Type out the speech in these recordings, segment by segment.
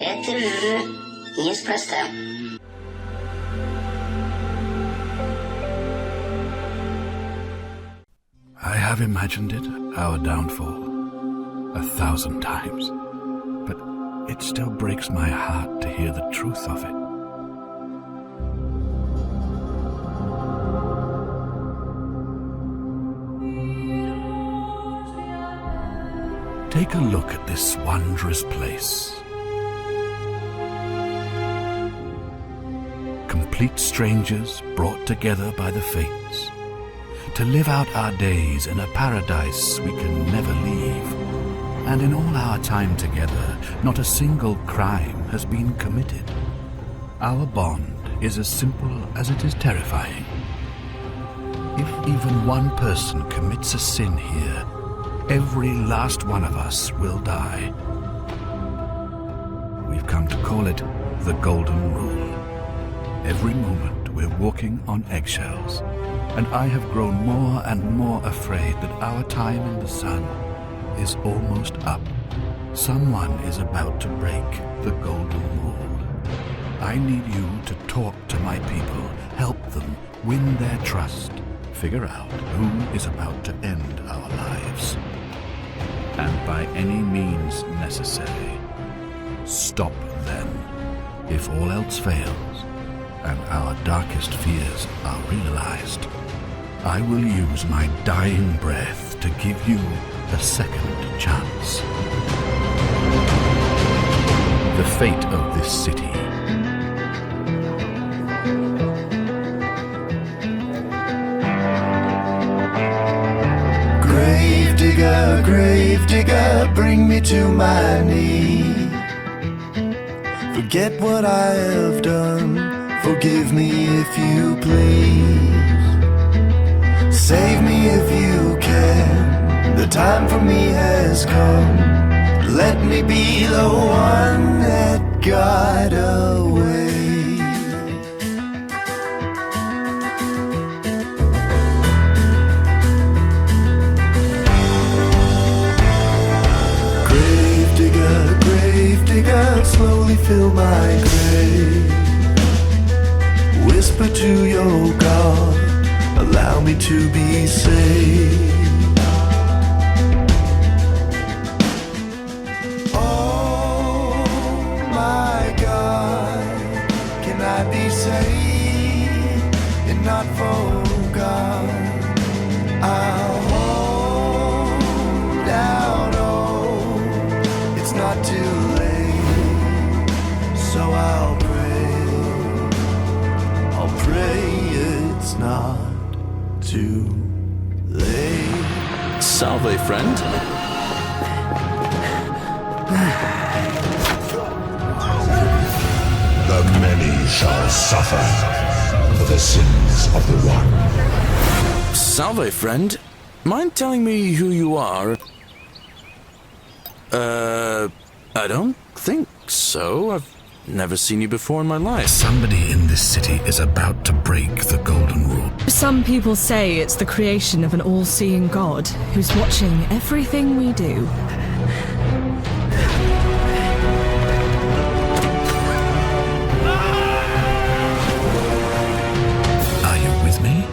Это верно. Неспроста. I have imagined it, our downfall, 1,000 times, but it still breaks my heart to hear the truth of it. Take a look at this wondrous place. Complete strangers brought together by the fates, to live out our days in a paradise we can never leave. And in all our time together, not a single crime has been committed. Our bond is as simple as it is terrifying. If even one person commits a sin here, every last one of us will die. We've come to call it the Golden Rule. Every moment we're walking on eggshells, and I have grown more and more afraid that our time in the sun is almost up. Someone is about to break the Golden Rule. I need you to talk to my people, help them win their trust, figure out who is about to end our lives, and by any means necessary, stop them. If all else fails, and our darkest fears are realized, I will use my dying breath to give you a second chance. The fate of this city. Grave digger, bring me to my knees. Forget what I have done, forgive me if you please. Save me if you can, the time for me has come. Let me be the one that got away. Grave digger, slowly fill my grave. Whisper to your God, allow me to be saved. Oh my God, can I be saved and not forgotten? I'll hold out, oh, it's not too late, so I'll pray it's not too late. Salve, friend. The many shall suffer for the sins of the one. Salve, friend. Mind telling me who you are? I don't think so. I've never seen you before in my life. Somebody in this city is about to break the Golden Rule. Some people say it's the creation of an all-seeing God who's watching everything we do. Are you with me?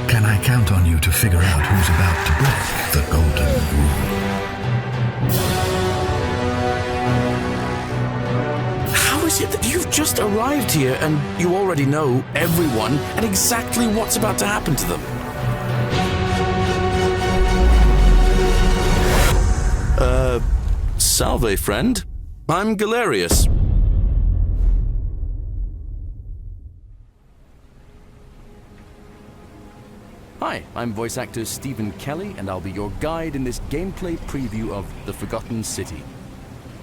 Can I count on you to figure out who's about to break the Golden Rule? How is it that you've just arrived here and you already know everyone and exactly what's about to happen to them? Salve, friend. I'm Galerius. Hi, I'm voice actor Stephen Kelly, and I'll be your guide in this gameplay preview of The Forgotten City.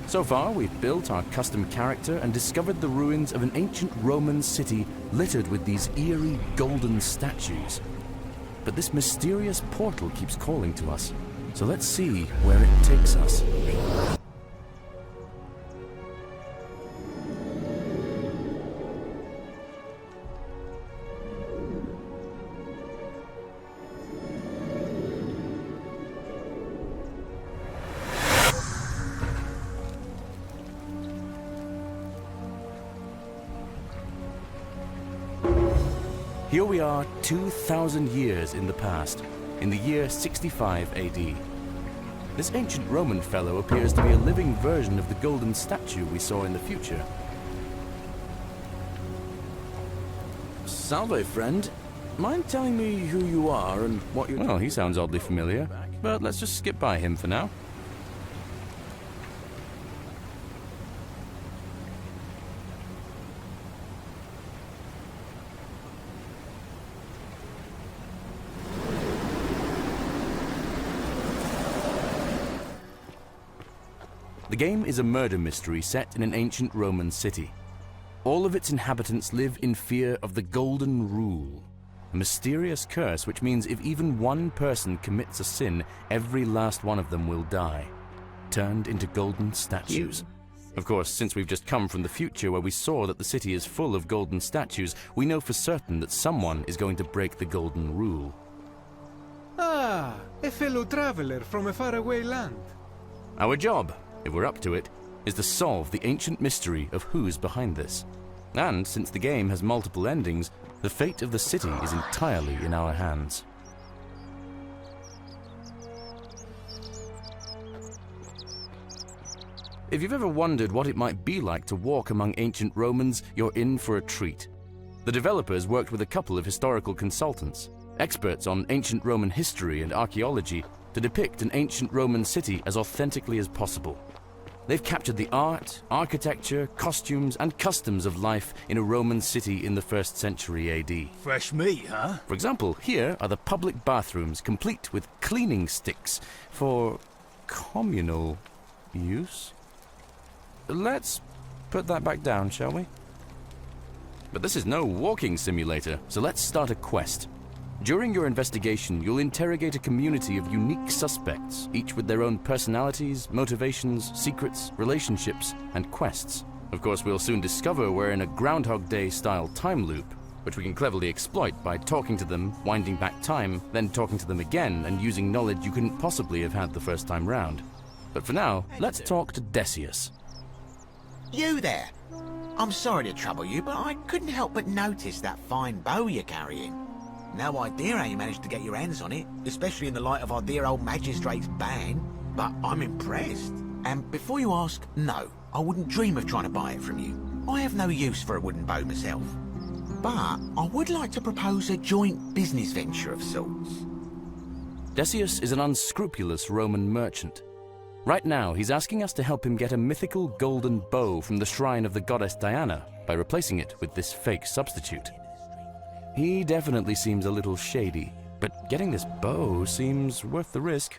So far, we've built our custom character and discovered the ruins of an ancient Roman city littered with these eerie golden statues. But this mysterious portal keeps calling to us, so let's see where it takes us. Here we are 2,000 years in the past, in the year 65 AD. This ancient Roman fellow appears to be a living version of the golden statue we saw in the future. Salve, friend. Mind telling me who you are and what you... Well, he sounds oddly familiar, but let's just skip by him for now. The game is a murder mystery set in an ancient Roman city. All of its inhabitants live in fear of the Golden Rule, a mysterious curse which means if even one person commits a sin, every last one of them will die, turned into golden statues. Of course, since we've just come from the future where we saw that the city is full of golden statues, we know for certain that someone is going to break the Golden Rule. Ah, a fellow traveler from a faraway land. Our job, if we're up to it, is to solve the ancient mystery of who's behind this. And since the game has multiple endings, the fate of the city is entirely in our hands. If you've ever wondered what it might be like to walk among ancient Romans, you're in for a treat. The developers worked with a couple of historical consultants, experts on ancient Roman history and archaeology, to depict an ancient Roman city as authentically as possible. They've captured the art, architecture, costumes, and customs of life in a Roman city in the 1st century AD. Fresh meat, huh? For example, here are the public bathrooms, complete with cleaning sticks for communal use. Let's put that back down, shall we? But this is no walking simulator, so let's start a quest. During your investigation, you'll interrogate a community of unique suspects, each with their own personalities, motivations, secrets, relationships, and quests. Of course, we'll soon discover we're in a Groundhog Day-style time loop, which we can cleverly exploit by talking to them, winding back time, then talking to them again, and using knowledge you couldn't possibly have had the first time round. But for now, let's talk to Decius. You there! I'm sorry to trouble you, but I couldn't help but notice that fine bow you're carrying. No idea how you managed to get your hands on it, especially in the light of our dear old magistrate's ban, but I'm impressed. And before you ask, no, I wouldn't dream of trying to buy it from you. I have no use for a wooden bow myself. But I would like to propose a joint business venture of sorts. Decius is an unscrupulous Roman merchant. Right now, he's asking us to help him get a mythical golden bow from the shrine of the goddess Diana by replacing it with this fake substitute. He definitely seems a little shady, but getting this bow seems worth the risk.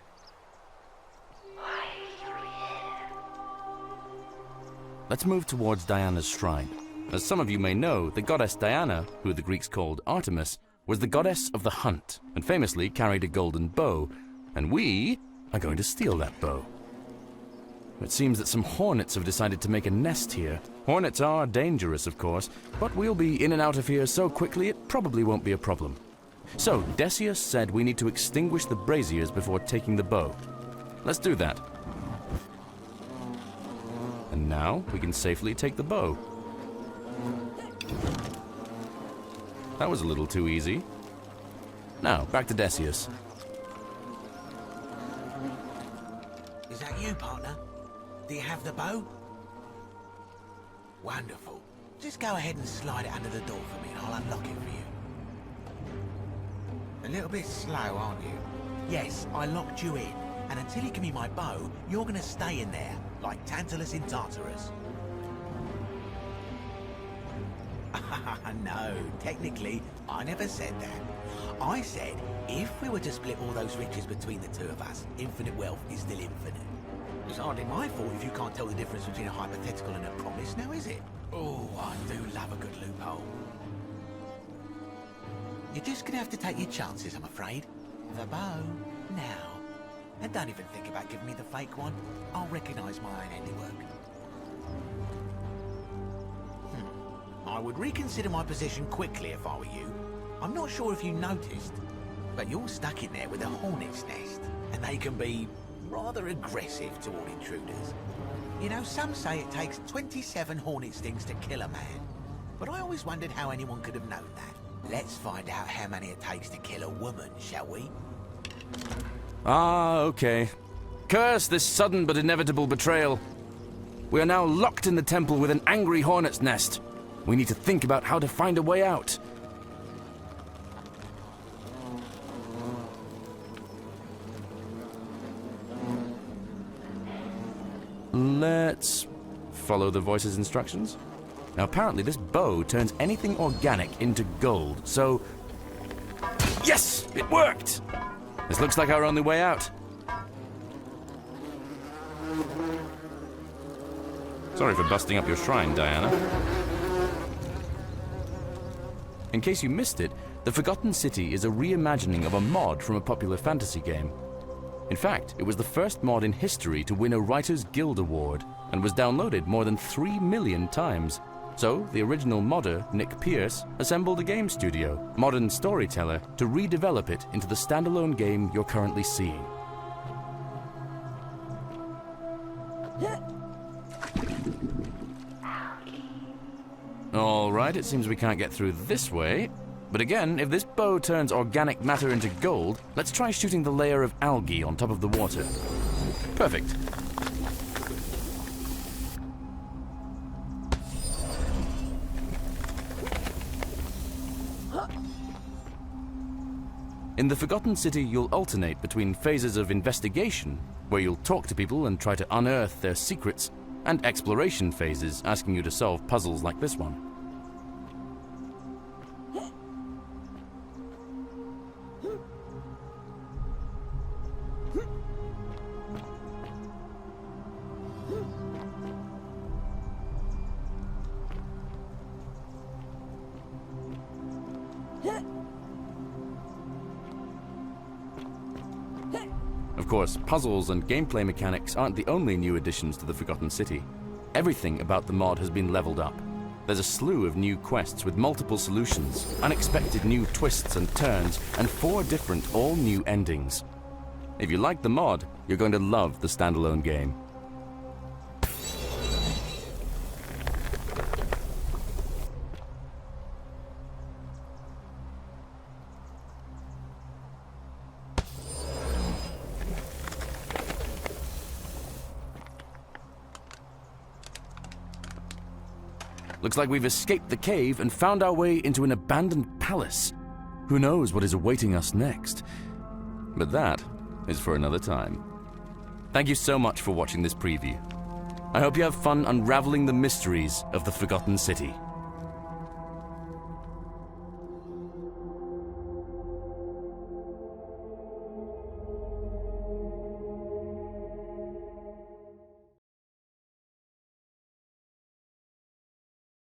Let's move towards Diana's shrine. As some of you may know, the goddess Diana, who the Greeks called Artemis, was the goddess of the hunt and famously carried a golden bow, and we are going to steal that bow. It seems that some hornets have decided to make a nest here. Hornets are dangerous, of course, but we'll be in and out of here so quickly it probably won't be a problem. So, Decius said we need to extinguish the braziers before taking the bow. Let's do that. And now we can safely take the bow. That was a little too easy. Now, back to Decius. Is that you, partner? Do you have the bow? Wonderful. Just go ahead and slide it under the door for me and I'll unlock it for you. A little bit slow, aren't you? Yes, I locked you in. And until you give me my bow, you're gonna stay in there, like Tantalus in Tartarus. No, technically, I never said that. I said, if we were to split all those riches between the two of us, infinite wealth is still infinite. It's hardly my fault if you can't tell the difference between a hypothetical and a promise, now is it? Oh, I do love a good loophole. You're just gonna have to take your chances, I'm afraid. The bow, now. And don't even think about giving me the fake one. I'll recognise my own handiwork. I would reconsider my position quickly if I were you. I'm not sure if you noticed, but you're stuck in there with a hornet's nest, and they can be rather aggressive toward intruders. You know, some say it takes 27 hornet stings to kill a man, but I always wondered how anyone could have known that. Let's find out how many it takes to kill a woman, shall we? Ah, okay. Curse this sudden but inevitable betrayal. We are now locked in the temple with an angry hornet's nest. We need to think about how to find a way out. Let's follow the voice's instructions. Now, apparently this bow turns anything organic into gold, so... Yes! It worked! This looks like our only way out. Sorry for busting up your shrine, Diana. In case you missed it, The Forgotten City is a reimagining of a mod from a popular fantasy game. In fact, it was the first mod in history to win a Writers Guild Award and was downloaded more than 3 million times. So, the original modder, Nick Pierce, assembled a game studio, Modern Storyteller, to redevelop it into the standalone game you're currently seeing. Alright, it seems we can't get through this way. But again, if this bow turns organic matter into gold, let's try shooting the layer of algae on top of the water. Perfect. In The Forgotten City, you'll alternate between phases of investigation, where you'll talk to people and try to unearth their secrets, and exploration phases, asking you to solve puzzles like this one. Of course, puzzles and gameplay mechanics aren't the only new additions to The Forgotten City. Everything about the mod has been leveled up. There's a slew of new quests with multiple solutions, unexpected new twists and turns, and 4 different all-new endings. If you like the mod, you're going to love the standalone game. Looks like we've escaped the cave and found our way into an abandoned palace. Who knows what is awaiting us next? But that is for another time. Thank you so much for watching this preview. I hope you have fun unraveling the mysteries of the Forgotten City.